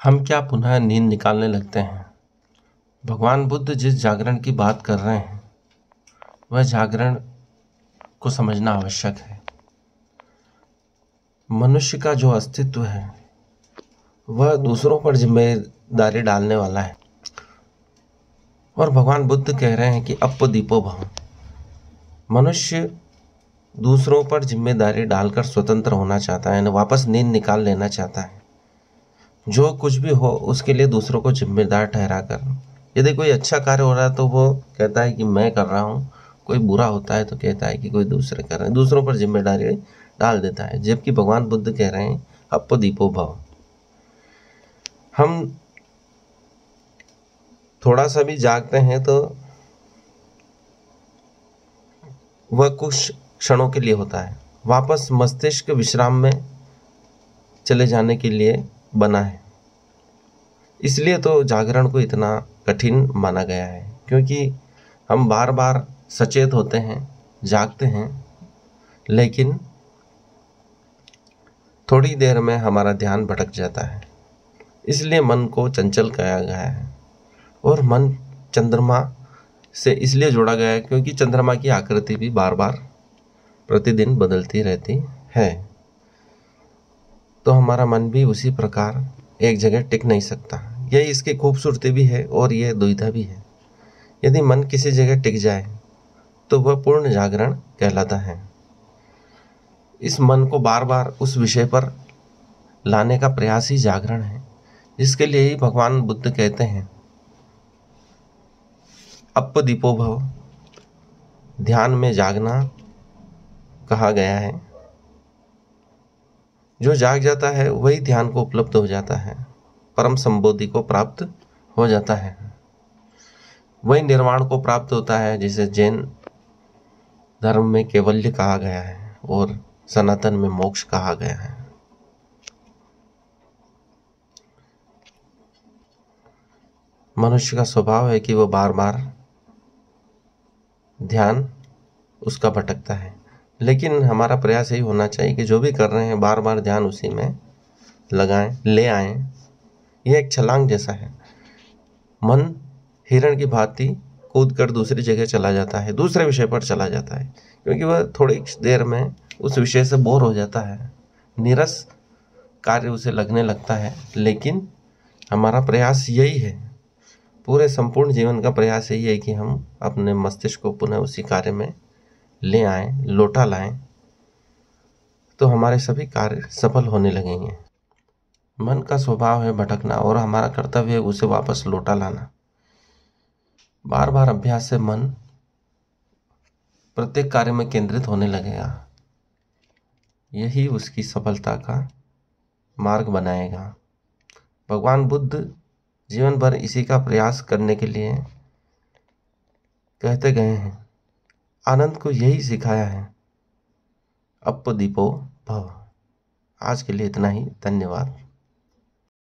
हम क्या पुनः नींद निकालने लगते हैं? भगवान बुद्ध जिस जागरण की बात कर रहे हैं वह जागरण को समझना आवश्यक है। मनुष्य का जो अस्तित्व है वह दूसरों पर जिम्मेदारी डालने वाला है और भगवान बुद्ध कह रहे हैं कि अप्पदीपो भव। मनुष्य दूसरों पर जिम्मेदारी डालकर स्वतंत्र होना चाहता है, वापस नींद निकाल लेना चाहता है। जो कुछ भी हो उसके लिए दूसरों को जिम्मेदार ठहरा कर, यदि कोई अच्छा कार्य हो रहा है तो वो कहता है कि मैं कर रहा हूँ, कोई बुरा होता है तो कहता है कि कोई दूसरे कर रहे हैं, दूसरों पर जिम्मेदारी डाल देता है। जबकि भगवान बुद्ध कह रहे हैं अप्पदीपो भव। हम थोड़ा सा भी जागते हैं तो वह कुछ क्षणों के लिए होता है, वापस मस्तिष्क विश्राम में चले जाने के लिए बना है। इसलिए तो जागरण को इतना कठिन माना गया है, क्योंकि हम बार बार सचेत होते हैं, जागते हैं, लेकिन थोड़ी देर में हमारा ध्यान भटक जाता है। इसलिए मन को चंचल कहा गया है और मन चंद्रमा से इसलिए जोड़ा गया है क्योंकि चंद्रमा की आकृति भी बार बार प्रतिदिन बदलती रहती है। तो हमारा मन भी उसी प्रकार एक जगह टिक नहीं सकता। यही इसकी खूबसूरती भी है और यह दुविधा भी है। यदि मन किसी जगह टिक जाए तो वह पूर्ण जागरण कहलाता है। इस मन को बार बार उस विषय पर लाने का प्रयास ही जागरण है, जिसके लिए ही भगवान बुद्ध कहते हैं अप्पदीपो भव। ध्यान में जागना कहा गया है। जो जाग जाता है वही ध्यान को उपलब्ध हो जाता है, परम संबोधि को प्राप्त हो जाता है, वही निर्वाण को प्राप्त होता है, जिसे जैन धर्म में कैवल्य कहा गया है और सनातन में मोक्ष कहा गया है। मनुष्य का स्वभाव है कि वह बार बार ध्यान उसका भटकता है, लेकिन हमारा प्रयास यही होना चाहिए कि जो भी कर रहे हैं बार बार ध्यान उसी में लगाएं, ले आएं। यह एक छलांग जैसा है। मन हिरण की भांति कूद कर दूसरी जगह चला जाता है, दूसरे विषय पर चला जाता है, क्योंकि वह थोड़ी देर में उस विषय से बोर हो जाता है, नीरस कार्य उसे लगने लगता है। लेकिन हमारा प्रयास यही है, पूरे संपूर्ण जीवन का प्रयास यही है कि हम अपने मस्तिष्क को पुनः उसी कार्य में ले आएं, लौटा लाएं, तो हमारे सभी कार्य सफल होने लगेंगे। मन का स्वभाव है भटकना और हमारा कर्तव्य है उसे वापस लौटा लाना। बार बार अभ्यास से मन प्रत्येक कार्य में केंद्रित होने लगेगा। यही उसकी सफलता का मार्ग बनाएगा। भगवान बुद्ध जीवन भर इसी का प्रयास करने के लिए कहते गए हैं। आनंद को यही सिखाया है, अप्पदीपो भव। आज के लिए इतना ही। धन्यवाद।